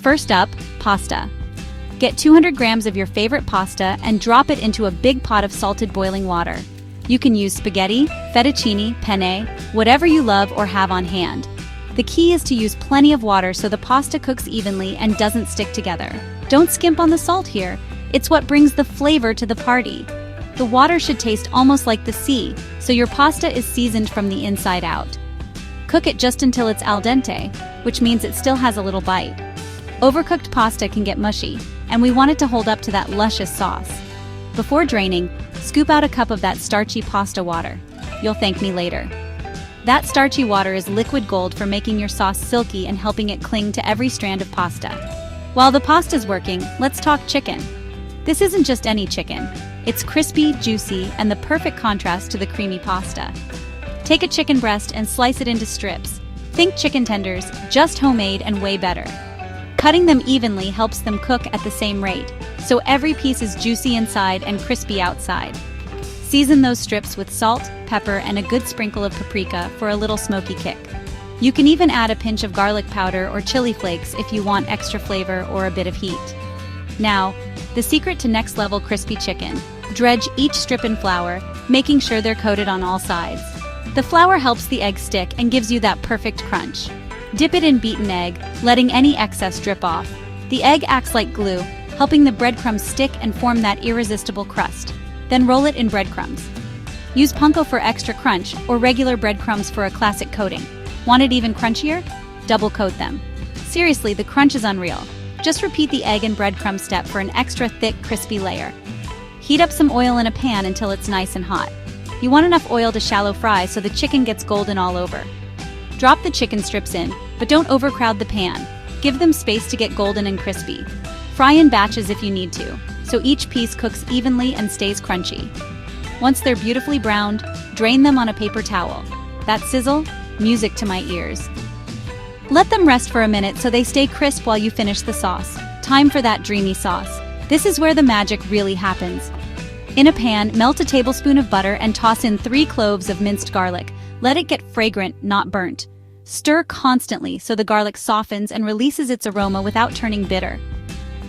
First up, pasta. Get 200 grams of your favorite pasta and drop it into a big pot of salted boiling water. You can use spaghetti, fettuccine, penne, whatever you love or have on hand. The key is to use plenty of water so the pasta cooks evenly and doesn't stick together. Don't skimp on the salt here. It's what brings the flavor to the party. The water should taste almost like the sea, so your pasta is seasoned from the inside out. Cook it just until it's al dente, which means it still has a little bite. Overcooked pasta can get mushy, and we want it to hold up to that luscious sauce. Before draining, scoop out a cup of that starchy pasta water. You'll thank me later. That starchy water is liquid gold for making your sauce silky and helping it cling to every strand of pasta. While the pasta's working, let's talk chicken. This isn't just any chicken. It's crispy, juicy, and the perfect contrast to the creamy pasta. Take a chicken breast and slice it into strips. Think chicken tenders, just homemade and way better. Cutting them evenly helps them cook at the same rate, so every piece is juicy inside and crispy outside. Season those strips with salt, pepper, and a good sprinkle of paprika for a little smoky kick. You can even add a pinch of garlic powder or chili flakes if you want extra flavor or a bit of heat. Now, the secret to next-level crispy chicken. Dredge each strip in flour, making sure they're coated on all sides. The flour helps the egg stick and gives you that perfect crunch. Dip it in beaten egg, letting any excess drip off. The egg acts like glue, helping the breadcrumbs stick and form that irresistible crust. Then roll it in breadcrumbs. Use panko for extra crunch or regular breadcrumbs for a classic coating. Want it even crunchier? Double coat them. Seriously, the crunch is unreal. Just repeat the egg and breadcrumb step for an extra thick, crispy layer. Heat up some oil in a pan until it's nice and hot. You want enough oil to shallow fry so the chicken gets golden all over. Drop the chicken strips in, but don't overcrowd the pan. Give them space to get golden and crispy. Fry in batches if you need to, so each piece cooks evenly and stays crunchy. Once they're beautifully browned, drain them on a paper towel. That sizzle, music to my ears. Let them rest for a minute so they stay crisp while you finish the sauce. Time for that dreamy sauce. This is where the magic really happens. In a pan, melt a tablespoon of butter and toss in 3 cloves of minced garlic. Let it get fragrant, not burnt. Stir constantly so the garlic softens and releases its aroma without turning bitter.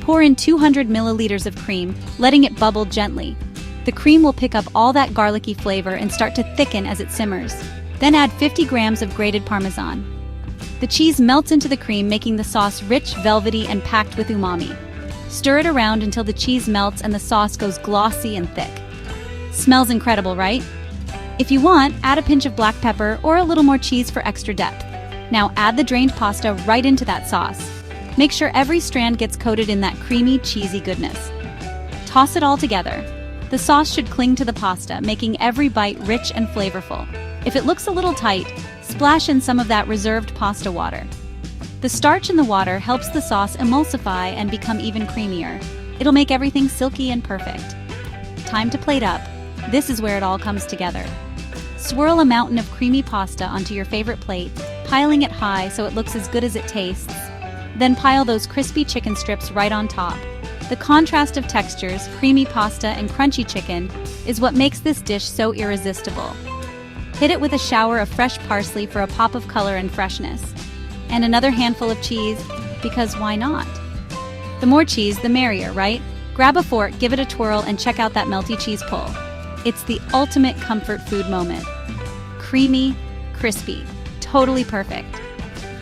Pour in 200 milliliters of cream, letting it bubble gently. The cream will pick up all that garlicky flavor and start to thicken as it simmers. Then add 50 grams of grated Parmesan. The cheese melts into the cream, making the sauce rich, velvety, and packed with umami. Stir it around until the cheese melts and the sauce goes glossy and thick. Smells incredible, right? If you want, add a pinch of black pepper or a little more cheese for extra depth. Now add the drained pasta right into that sauce. Make sure every strand gets coated in that creamy, cheesy goodness. Toss it all together. The sauce should cling to the pasta, making every bite rich and flavorful. If it looks a little tight, splash in some of that reserved pasta water. The starch in the water helps the sauce emulsify and become even creamier. It'll make everything silky and perfect. Time to plate up. This is where it all comes together. Swirl a mountain of creamy pasta onto your favorite plate, piling it high so it looks as good as it tastes. Then pile those crispy chicken strips right on top. The contrast of textures, creamy pasta and crunchy chicken, is what makes this dish so irresistible. Hit it with a shower of fresh parsley for a pop of color and freshness. And another handful of cheese, because why not? The more cheese, the merrier, right? Grab a fork, give it a twirl, and check out that melty cheese pull. It's the ultimate comfort food moment. Creamy, crispy, totally perfect.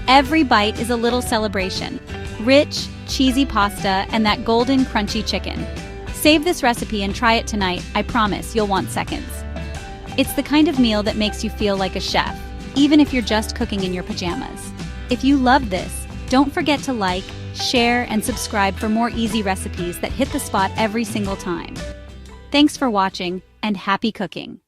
Every bite is a little celebration. Rich, cheesy pasta and that golden, crunchy chicken. Save this recipe and try it tonight. I promise you'll want seconds. It's the kind of meal that makes you feel like a chef, even if you're just cooking in your pajamas. If you love this, don't forget to like, share, and subscribe for more easy recipes that hit the spot every single time. Thanks for watching, and happy cooking!